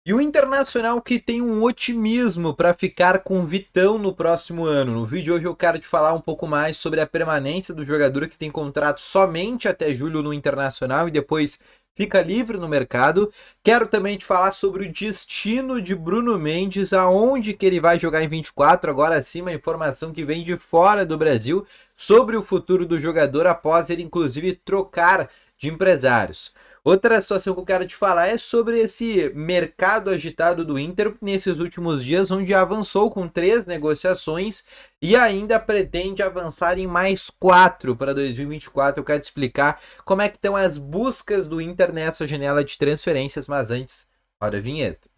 E o Internacional que tem um otimismo para ficar com o Vitão no próximo ano. No vídeo de hoje eu quero te falar um pouco mais sobre a permanência do jogador que tem contrato somente até julho no Internacional e depois fica livre no mercado. Quero também te falar sobre o destino de Bruno Mendes, aonde que ele vai jogar em 24. Agora sim, uma informação que vem de fora do Brasil sobre o futuro do jogador após ele inclusive trocar de empresários. Outra situação que eu quero te falar é sobre esse mercado agitado do Inter nesses últimos dias, onde avançou com 3 negociações e ainda pretende avançar em mais 4 para 2024. Eu quero te explicar como é que estão as buscas do Inter nessa janela de transferências, mas antes, roda a vinheta.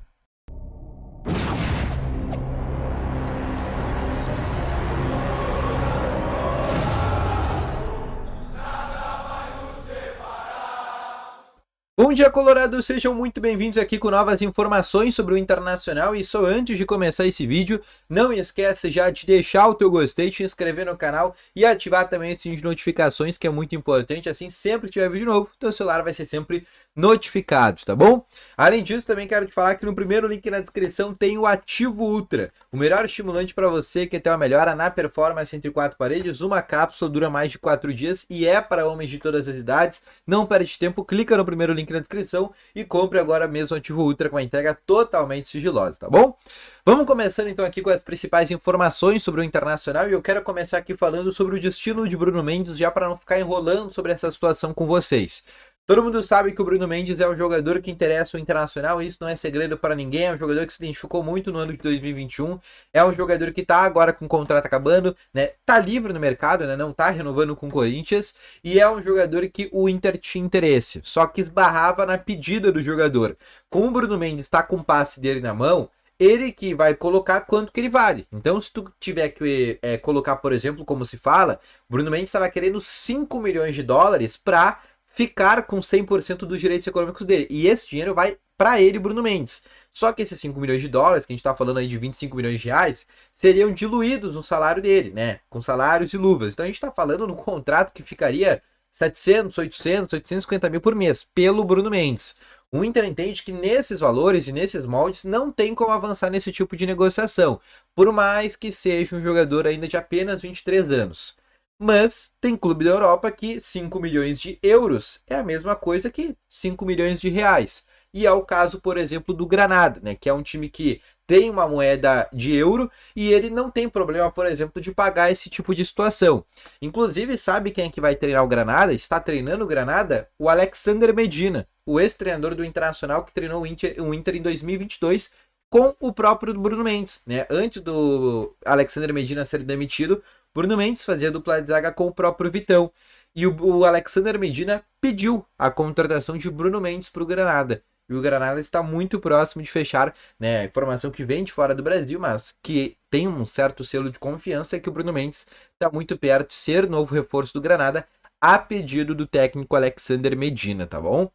Bom dia, Colorado! Sejam muito bem-vindos aqui com novas informações sobre o Internacional. E só antes de começar esse vídeo, não esqueça já de deixar o teu gostei, te inscrever no canal e ativar também o sininho de notificações, que é muito importante. Assim, sempre que tiver vídeo novo, teu celular vai ser sempre notificado, tá bom? Além disso, também quero te falar que no primeiro link na descrição tem o Ativo Ultra, o melhor estimulante para você que tem uma melhora na performance entre 4 paredes. Uma cápsula dura mais de 4 dias e é para homens de todas as idades. Não perde tempo, clica no primeiro link na descrição e compre agora mesmo o Ativo Ultra com a entrega totalmente sigilosa, tá bom? Vamos começando então aqui com as principais informações sobre o Internacional e eu quero começar aqui falando sobre o destino de Bruno Mendes, já para não ficar enrolando sobre essa situação com vocês. Todo mundo sabe que o Bruno Mendes é um jogador que interessa o Internacional, isso não é segredo para ninguém, é um jogador que se identificou muito no ano de 2021, é um jogador que está agora com o contrato acabando, né? Tá livre no mercado, né? Não tá renovando com o Corinthians, e é um jogador que o Inter tinha interesse, só que esbarrava na pedida do jogador. Como o Bruno Mendes está com o passe dele na mão, ele que vai colocar quanto que ele vale. Então, se tu tiver que colocar, por exemplo, como se fala, Bruno Mendes estava querendo 5 milhões de dólares para ficar com 100% dos direitos econômicos dele. E esse dinheiro vai para ele, Bruno Mendes. Só que esses 5 milhões de dólares, que a gente está falando aí de 25 milhões de reais, seriam diluídos no salário dele, né? Com salários e luvas. Então a gente está falando no contrato que ficaria 700, 800, 850 mil por mês pelo Bruno Mendes. O Inter entende que nesses valores e nesses moldes não tem como avançar nesse tipo de negociação, por mais que seja um jogador ainda de apenas 23 anos. Mas tem clube da Europa que 5 milhões de euros é a mesma coisa que 5 milhões de reais. E é o caso, por exemplo, do Granada, né, que é um time que tem uma moeda de euro e ele não tem problema, por exemplo, de pagar esse tipo de situação. Inclusive, sabe quem é que vai treinar o Granada? Está treinando o Granada? O Alexander Medina, o ex-treinador do Internacional que treinou o Inter em 2022 com o próprio Bruno Mendes, né? Antes do Alexander Medina ser demitido, Bruno Mendes fazia dupla de zaga com o próprio Vitão. E o Alexander Medina pediu a contratação de Bruno Mendes para o Granada. E o Granada está muito próximo de fechar, né? A informação que vem de fora do Brasil, mas que tem um certo selo de confiança, é que o Bruno Mendes está muito perto de ser novo reforço do Granada, a pedido do técnico Alexander Medina, tá bom?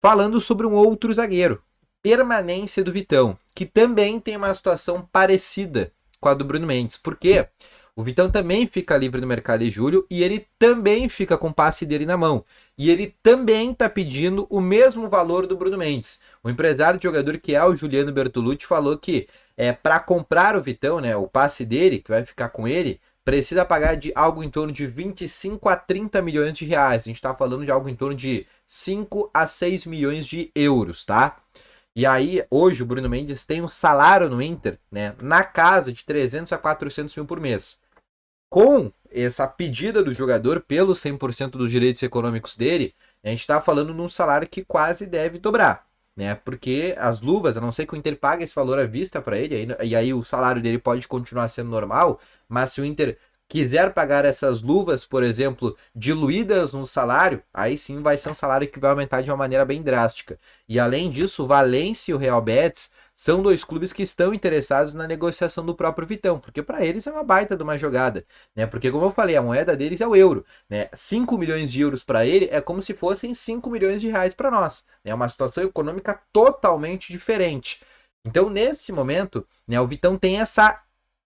Falando sobre um outro zagueiro, permanência do Vitão, que também tem uma situação parecida com a do Bruno Mendes. Por quê? O Vitão também fica livre no mercado em julho e ele também fica com o passe dele na mão. E ele também está pedindo o mesmo valor do Bruno Mendes. O empresário de jogador, que é o Juliano Bertolucci, falou que para comprar o Vitão, né, o passe dele, que vai ficar com ele, precisa pagar de algo em torno de 25 a 30 milhões de reais. A gente está falando de algo em torno de 5 a 6 milhões de euros, tá? E aí, hoje, o Bruno Mendes tem um salário no Inter, né, na casa de 300 a 400 mil por mês. Com essa pedida do jogador pelos 100% dos direitos econômicos dele, a gente está falando num salário que quase deve dobrar, né? Porque as luvas, a não ser que o Inter pague esse valor à vista para ele, e aí o salário dele pode continuar sendo normal, mas se o Inter quiser pagar essas luvas, por exemplo, diluídas no salário, aí sim vai ser um salário que vai aumentar de uma maneira bem drástica. E além disso, o Valência e o Real Betis são 2 clubes que estão interessados na negociação do próprio Vitão, porque para eles é uma baita de uma jogada, né? Porque, como eu falei, a moeda deles é o euro, né? 5 milhões de euros para ele é como se fossem 5 milhões de reais para nós. É uma situação econômica totalmente diferente. Então, nesse momento, né, o Vitão tem essa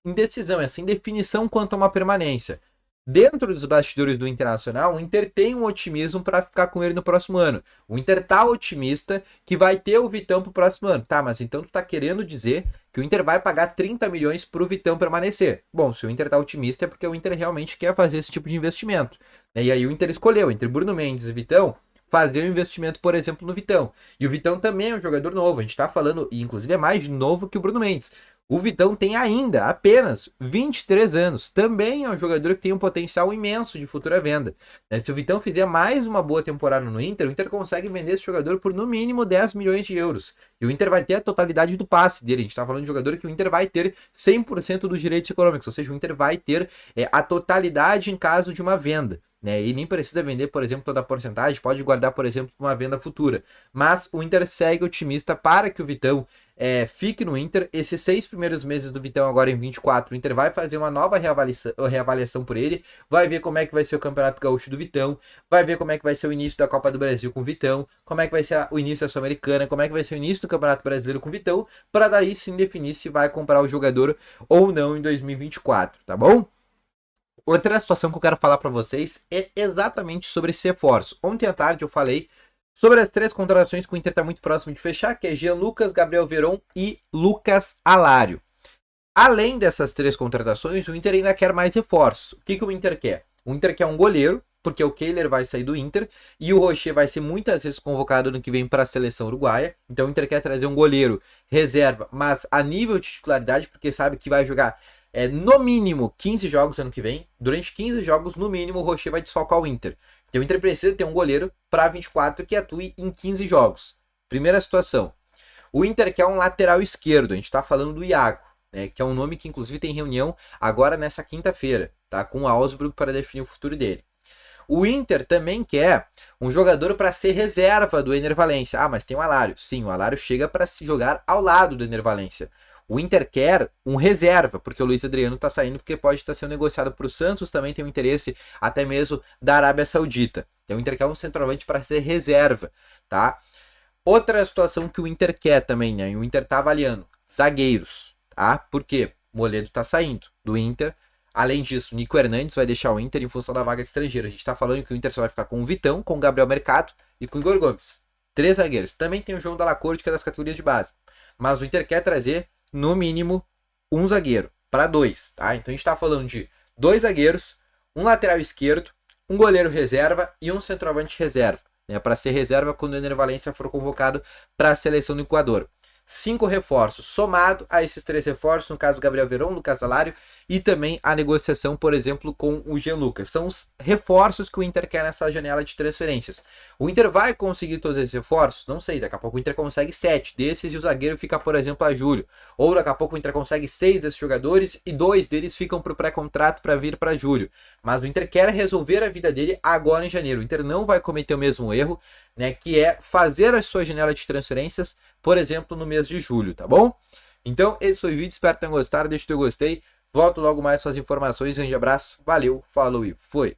indecisão, essa indefinição quanto a uma permanência. Dentro dos bastidores do Internacional, o Inter tem um otimismo para ficar com ele no próximo ano. O Inter tá otimista que vai ter o Vitão pro próximo ano. Tá, mas então tu tá querendo dizer que o Inter vai pagar 30 milhões pro Vitão permanecer. Bom, se o Inter tá otimista é porque o Inter realmente quer fazer esse tipo de investimento. E aí o Inter escolheu, entre Bruno Mendes e Vitão, fazer um investimento, por exemplo, no Vitão. E o Vitão também é um jogador novo. A gente tá falando, e inclusive é mais novo que o Bruno Mendes. O Vitão tem ainda apenas 23 anos. Também é um jogador que tem um potencial imenso de futura venda. Se o Vitão fizer mais uma boa temporada no Inter, o Inter consegue vender esse jogador por no mínimo 10 milhões de euros. E o Inter vai ter a totalidade do passe dele. A gente está falando de jogador que o Inter vai ter 100% dos direitos econômicos. Ou seja, o Inter vai ter a totalidade em caso de uma venda. E nem precisa vender, por exemplo, toda a porcentagem. Pode guardar, por exemplo, uma venda futura. Mas o Inter segue otimista para que o Vitão fique no Inter. Esses 6 primeiros meses do Vitão, agora em 24, o Inter vai fazer uma nova reavaliação por ele, vai ver como é que vai ser o Campeonato Gaúcho do Vitão, vai ver como é que vai ser o início da Copa do Brasil com o Vitão, como é que vai ser o início da Sul-Americana, como é que vai ser o início do Campeonato Brasileiro com o Vitão, para daí sim definir se vai comprar o jogador ou não em 2024, tá bom? Outra situação que eu quero falar para vocês é exatamente sobre esse reforço. Ontem à tarde eu falei sobre as 3 contratações que o Inter está muito próximo de fechar, que é Jean Lucas, Gabriel Veron e Lucas Alário. Além dessas 3 contratações, o Inter ainda quer mais reforços. O que o Inter quer? O Inter quer um goleiro, porque o Kehler vai sair do Inter e o Rocher vai ser muitas vezes convocado no que vem para a seleção uruguaia. Então o Inter quer trazer um goleiro reserva, mas a nível de titularidade, porque sabe que vai jogar no mínimo 15 jogos ano que vem. Durante 15 jogos, no mínimo, o Rocher vai desfalcar o Inter. Então o Inter precisa ter um goleiro para 24 que atue em 15 jogos. Primeira situação. O Inter quer um lateral esquerdo. A gente está falando do Iago, que é um nome que inclusive tem reunião agora nessa quinta-feira, tá? Com o Augsburg para definir o futuro dele. O Inter também quer um jogador para ser reserva do Ener Valencia. Ah, mas tem o Alário. Sim, o Alário chega para se jogar ao lado do Ener Valencia. O Inter quer um reserva, porque o Luiz Adriano está saindo porque pode estar sendo negociado para o Santos, também tem um interesse até mesmo da Arábia Saudita. Então o Inter quer um centroavante para ser reserva, tá? Outra situação que o Inter quer também, o Inter está avaliando, zagueiros, tá? Por quê? Moledo está saindo do Inter. Além disso, Nico Hernandes vai deixar o Inter em função da vaga de estrangeiro. A gente está falando que o Inter só vai ficar com o Vitão, com o Gabriel Mercado e com o Igor Gomes. 3 zagueiros. Também tem o João Dalla Corte, que é das categorias de base. Mas o Inter quer trazer no mínimo um zagueiro para 2, tá? Então a gente está falando de 2 zagueiros, um lateral esquerdo, um goleiro reserva e um centroavante reserva, para ser reserva quando o Ener Valencia for convocado para a seleção do Equador. 5 reforços, somado a esses 3 reforços, no caso Gabriel Veron, Lucas Alário e também a negociação, por exemplo, com o Jean Lucas. São os reforços que o Inter quer nessa janela de transferências. O Inter vai conseguir todos esses reforços? Não sei, daqui a pouco o Inter consegue 7 desses e o zagueiro fica, por exemplo, a julho. Ou daqui a pouco o Inter consegue 6 desses jogadores e 2 deles ficam para o pré-contrato para vir para julho. Mas o Inter quer resolver a vida dele agora em janeiro. O Inter não vai cometer o mesmo erro, que é fazer a sua janela de transferências, por exemplo, no mês de julho, tá bom? Então, esse foi o vídeo, espero que tenham gostado, deixa o teu gostei, volto logo mais com as informações, grande abraço, valeu, falou e foi!